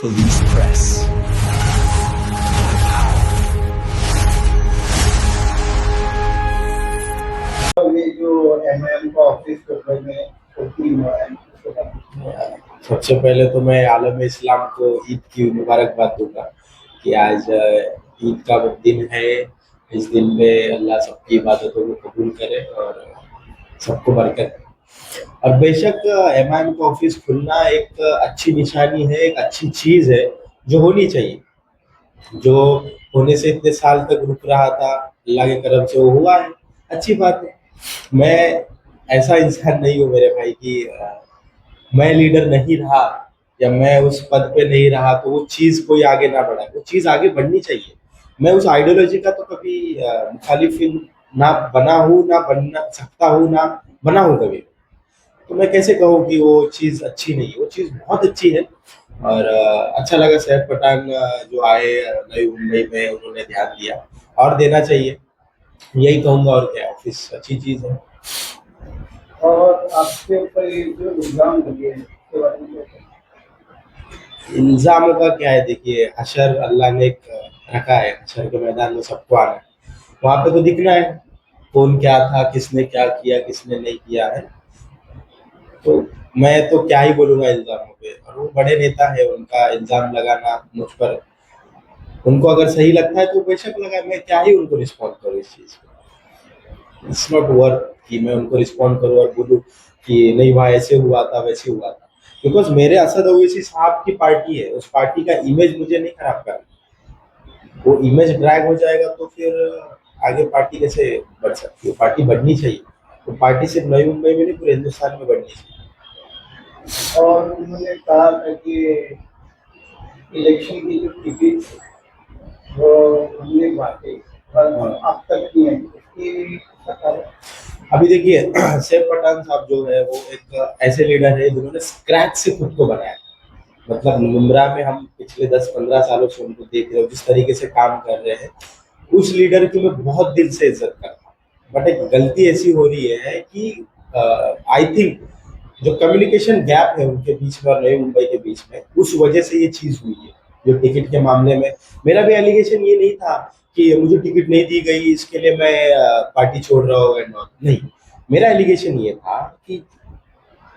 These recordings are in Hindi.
Police Press. ये जो एमआईएम का ऑफिस कोलकाता में ओपनिंग हुआ है उसके बाद सबसे पहले तो मैं आलम इस्लाम को ईद की मुबारकबाद दूंगा कि आज ईद का वो दिन है। इस दिन में अल्लाह सबकी इबादतों को कबूल करे और सबको बरकत दे। और बेशक एमआईएम का ऑफिस खुलना एक अच्छी निशानी है, एक अच्छी चीज़ है जो होनी चाहिए, जो होने से इतने साल तक रुक रहा था। अल्लाह के करम से वो हुआ है, अच्छी बात है। मैं ऐसा इंसान नहीं हूँ मेरे भाई कि मैं लीडर नहीं रहा या मैं उस पद पे नहीं रहा तो वो चीज़ कोई आगे ना बढ़ाए। वो चीज़ आगे बढ़नी चाहिए। मैं उस आइडियोलॉजी का तो कभी मुखालिफ ना बना हूँ, ना बनना सकता हूँ, ना बना हूँ कभी। तो मैं कैसे कहूँ कि वो चीज़ अच्छी नहीं है? वो चीज़ बहुत अच्छी है। और अच्छा लगा सैफ पठान जो आए नई मुंबई में, उन्होंने ध्यान दिया और देना चाहिए, यही कहूँगा। और क्या, ऑफिस अच्छी चीज़ है। और आपके ऊपर ये जो इल्जाम लगे हैं उसके बारे में क्या कहें? इल्ज़ामों का क्या है, देखिए हशर अल्लाह ने एक रखा है, हशर के मैदान में सबको आना है, वहाँ पे तो दिखना है कौन क्या था, किसने क्या किया, किसने नहीं किया है। तो मैं तो क्या ही बोलूँगा इल्ज़ामों पे। और वो बड़े नेता है, उनका इल्ज़ाम लगाना मुझ पर, उनको अगर सही लगता है तो बेशक लगाए। मैं क्या ही उनको रिस्पॉन्ड करूँ इस चीज़ पे। इट्स नॉट वर्थ कि मैं उनको रिस्पॉन्ड करूँ और बोलूँ कि नहीं भाई ऐसे हुआ था, वैसे हुआ था। बिकॉज मेरे असद ओवैसी साहब की पार्टी है, उस पार्टी का इमेज मुझे नहीं खराब करना। वो इमेज ड्रैग हो जाएगा तो फिर आगे पार्टी कैसे बढ़ सकती है? पार्टी बढ़नी चाहिए। तो पार्टी सिर्फ नई मुंबई में नहीं, पूरे हिंदुस्तान में बढ़नी चाहिए। और उन्होंने कहा था कि इलेक्शन की जो टिकट वो हमने बांटे पर अब तक नहीं आई इसकी पता है? अभी देखिए सैफ पठान साहब जो है वो एक ऐसे लीडर है जिन्होंने स्क्रैच से खुद को बनाया। मतलब मुमरा में हम पिछले 10-15 सालों से उनको देख रहे हो, जिस तरीके से काम कर रहे हैं, उस लीडर की मैं बहुत दिल से इज्जत करता हूँ। बट एक गलती ऐसी हो रही है कि आई थिंक जो कम्युनिकेशन गैप है उनके बीच में और नई मुंबई के बीच में, उस वजह से ये चीज़ हुई है। जो टिकट के मामले में मेरा भी एलिगेशन ये नहीं था कि मुझे टिकट नहीं दी गई इसके लिए मैं पार्टी छोड़ रहा हूँ एंड ऑल। नहीं, मेरा एलिगेशन ये था कि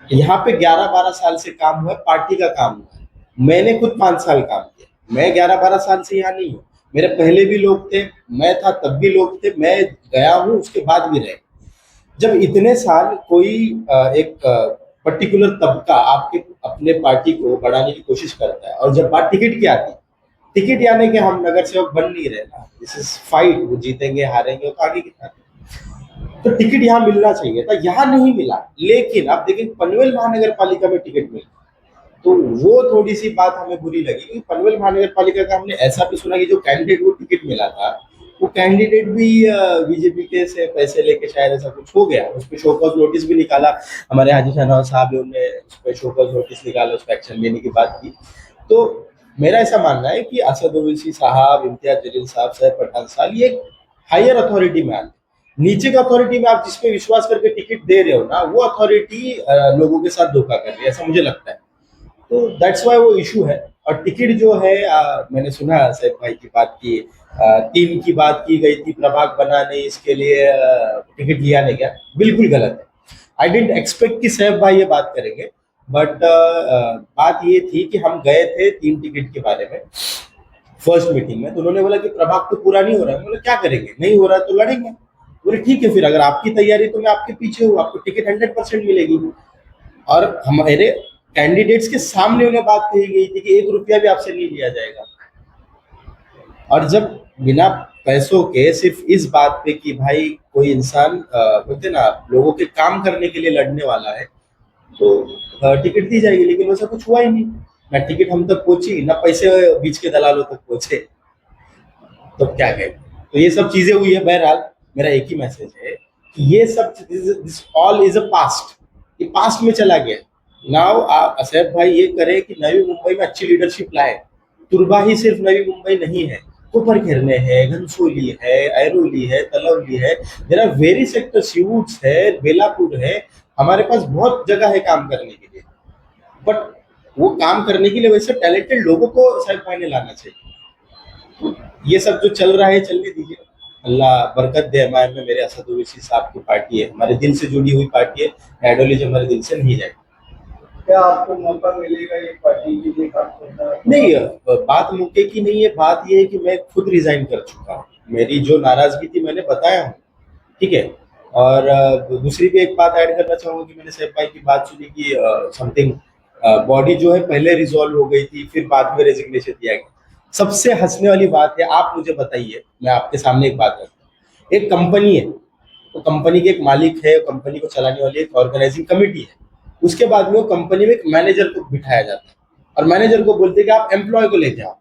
यहाँ पे 11-12 साल से काम हुआ है, पार्टी का काम हुआ है। मैंने खुद 5 साल काम किया, मैं 11-12 साल से यहाँ नहीं हूँ। मेरे पहले भी लोग थे, मैं था तब भी लोग थे, मैं गया हूँ उसके बाद भी रहे। जब इतने साल कोई एक पर्टिकुलर तबका आपके अपने पार्टी को बढ़ाने की कोशिश करता है और जब बात टिकट की आती है, टिकट यानी कि हम नगर सेवक बन नहीं रहे ना, दिस इज फाइट। वो जीतेंगे हारेंगे तो आगे कितना, तो टिकट यहाँ मिलना चाहिए था, यहाँ नहीं मिला। लेकिन आप देखें पनवेल महानगर पालिका में टिकट मिला, तो वो थोड़ी सी बात हमें बुरी लगी क्योंकि पनवेल महानगर पालिका का हमने ऐसा भी सुना कि जो कैंडिडेट को टिकट मिला था वो कैंडिडेट भी बीजेपी के से पैसे लेके शायद ऐसा कुछ हो गया। उस पर शोकॉज नोटिस भी निकाला, हमारे हाजी शहनवाज साहब ने उन्हें उस पर शोकॉज नोटिस निकाला, उस पर एक्शन लेने की बात की। तो मेरा ऐसा मानना है कि असद ओवैसी साहब, इम्तियाज जलील साहब, सैफ पठान साहब, ये हायर अथॉरिटी में आते। नीचे का अथॉरिटी में आप जिस पे विश्वास करके टिकट दे रहे हो ना, वो अथॉरिटी लोगों के साथ धोखा कर रही है, ऐसा मुझे लगता है। तो दैट्स वाई वो इशू है। और टिकट जो है मैंने सुना सैफ भाई की बात की, 3 की बात की गई थी प्रभाग बनाने, इसके लिए टिकट लिया नहीं गया, बिल्कुल गलत है। आई डेंट एक्सपेक्ट कि सैफ भाई ये बात करेंगे, बट बात ये थी कि हम गए थे 3 टिकट के बारे में फर्स्ट मीटिंग में, तो उन्होंने बोला कि प्रभाग तो पूरा नहीं हो रहा है। बोले क्या करेंगे, नहीं हो रहा है तो लड़ेंगे। बोले ठीक है, फिर अगर आपकी तैयारी तो मैं आपके पीछे हूँ, आपको टिकट 100% मिलेगी। और हमारे कैंडिडेट्स के सामने उन्हें बात कही गई थी कि 1 रुपया भी आपसे नहीं लिया जाएगा। और जब बिना पैसों के सिर्फ इस बात पे कि भाई कोई इंसान बोलते ना लोगों के काम करने के लिए लड़ने वाला है, तो टिकट दी जाएगी। लेकिन वैसा कुछ हुआ ही नहीं, ना टिकट हम तक पहुंची, ना पैसे बीच के दलालों तक पहुंचे। तो क्या कहें, तो ये सब चीजें हुई है। बहरहाल मेरा एक ही मैसेज है कि ये सब this all is a past, ये पास्ट में चला गया। नाउ असैफ भाई ये करे कि नवी मुंबई में अच्छी लीडरशिप लाए। तुरबा ही सिर्फ नवी मुंबई नहीं है, कोपर खेरने है, घनसोली है, ऐरोली है, तलौली है, देयर आर वेरी सेक्टर, सिवूट्स है, बेलापुर है। हमारे पास बहुत जगह है काम करने के लिए। बट वो काम करने के लिए वैसे टैलेंटेड लोगों को शायद मायने लाना चाहिए। ये सब जो चल रहा है चलने दीजिए, अल्लाह बरकत दे। हमारे में मेरे असद ओवैसी साहब की पार्टी है, हमारे दिल से जुड़ी हुई पार्टी है, आइडियोलॉजी हमारे दिल से नहीं जाएगी। क्या आपको मौका मिलेगा ये पार्टी के लिए काम करना? नहीं, बात मौके की नहीं है, बात ये है कि मैं खुद रिजाइन कर चुका हूँ। मेरी जो नाराजगी थी मैंने बताया हूँ, ठीक है। और दूसरी भी एक बात ऐड करना चाहूंगा कि मैंने सैफ भाई की बात सुनी कि समथिंग बॉडी जो है पहले रिजॉल्व हो गई थी, फिर बाद में रेजिग्नेशन दिया गया। सबसे हंसने वाली बात है, आप मुझे बताइए, मैं आपके सामने एक बात रखता हूँ। एक कंपनी है, तो कंपनी के एक मालिक है, कंपनी को चलाने वाली एक ऑर्गेनाइजिंग कमेटी है। उसके बाद में वो कंपनी में एक मैनेजर को बिठाया जाता है और मैनेजर को बोलते हैं कि आप एम्प्लॉय को लेके आओ।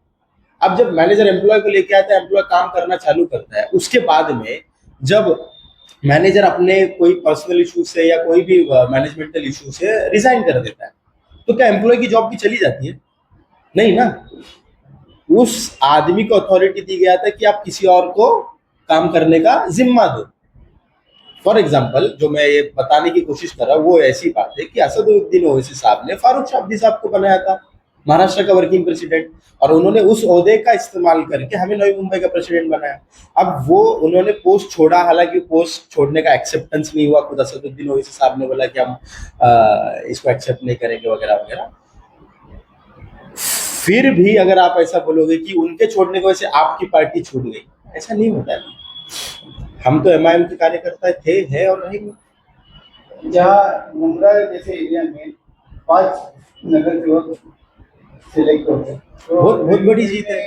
अब जब मैनेजर एम्प्लॉय को लेके आता है, एम्प्लॉय काम करना चालू करता है, उसके बाद में जब मैनेजर अपने कोई पर्सनल इशू से या कोई भी मैनेजमेंटल इशू से रिजाइन कर देता है, तो क्या एम्प्लॉय की जॉब भी चली जाती है? नहीं ना। उस आदमी को अथॉरिटी दी गया था कि आप किसी और को काम करने का जिम्मा दो। फॉर एग्जाम्पल, जो मैं ये बताने की कोशिश कर रहा हूँ वो ऐसी बात है कि असदुद्दीन ओवैसी साहब ने फारूक शाब्दी साहब को बनाया था महाराष्ट्र का वर्किंग प्रेसिडेंट, और उन्होंने उस ओहदे का इस्तेमाल करके हमें नई मुंबई का प्रेसिडेंट बनाया। अब वो उन्होंने पोस्ट छोड़ा, हालांकि पोस्ट छोड़ने का एक्सेप्टेंस नहीं हुआ, खुद असदुद्दीन ओवैसी साहब ने बोला कि हम इसको एक्सेप्ट नहीं करेंगे वगैरह वगैरह। फिर भी अगर आप ऐसा बोलोगे कि उनके छोड़ने की वजह से आपकी पार्टी छूट गई, ऐसा नहीं होता है। हम तो एमआईएम के कार्यकर्ता थे, है और रहेंगे। जहाँ मुंब्रा जैसे एरिया में 5 नगर सेवक सिलेक्ट होते हैं, तो बहुत बहुत बड़ी जीत है।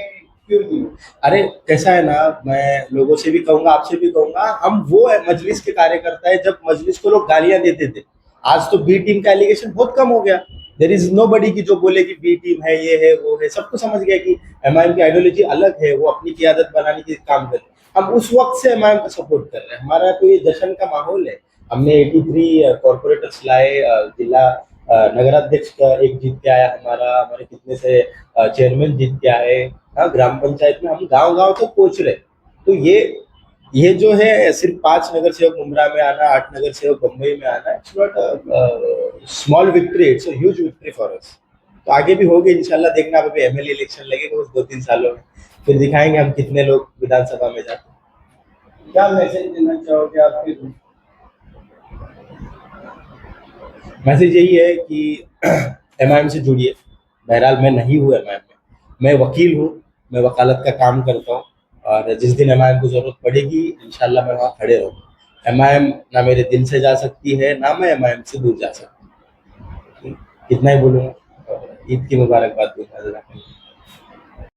क्यों नहीं? अरे कैसा है ना, मैं लोगों से भी कहूंगा, आपसे भी कहूंगा, हम वो है मजलिस के कार्यकर्ता है जब मजलिस को लोग गालियां देते थे। आज तो बी टीम का एलिगेशन बहुत कम हो गया। देर इज नो बडी की जो बोले कि बी टीम है, ये है वो है, सबको समझ गया कि एमआईएम की आइडियोलॉजी अलग है, वो अपनी क़ियादत बनाने की काम करते हैं। हम उस वक्त से एमआईएम को सपोर्ट कर रहे हैं, हमारा तो ये जश्न का माहौल है। हमने 83 कॉर्पोरेटर्स लाए, जिला नगराध्यक्ष का एक जीत के आया, हमारे कितने से चेयरमैन जीत के आए। हाँ, ग्राम पंचायत में हम गांव गांव तक पहुंच रहे। तो ये जो है सिर्फ 5 नगर सेवक मुंब्रा में आना, 8 नगर सेवक बम्बई में आना, it's not small victory, it's huge victory for us. तो आगे भी होगी इंशाल्लाह, देखना। अभी एमएलए इलेक्शन लगेगा उस 2-3 सालों में, फिर दिखाएंगे हम कितने लोग विधानसभा में जाते हैं। क्या मैसेज देना चाहोगे आपके? मैसेज यही है कि एमआईएम से जुड़िए। बहरहाल मैं नहीं हूँ एमआईएम में, मैं वकील हूँ, मैं वकालत का काम करता हूँ, और जिस दिन एमआईएम को जरूरत पड़ेगी इंशाल्लाह मैं वहाँ खड़े रहूँगा। एमआईएम ना मेरे दिल से जा सकती है, ना मैं एमआईएम से दूर जा सकती हूँ। इतना ही बोलूँगा, और ईद की मुबारकबाद दूंगा।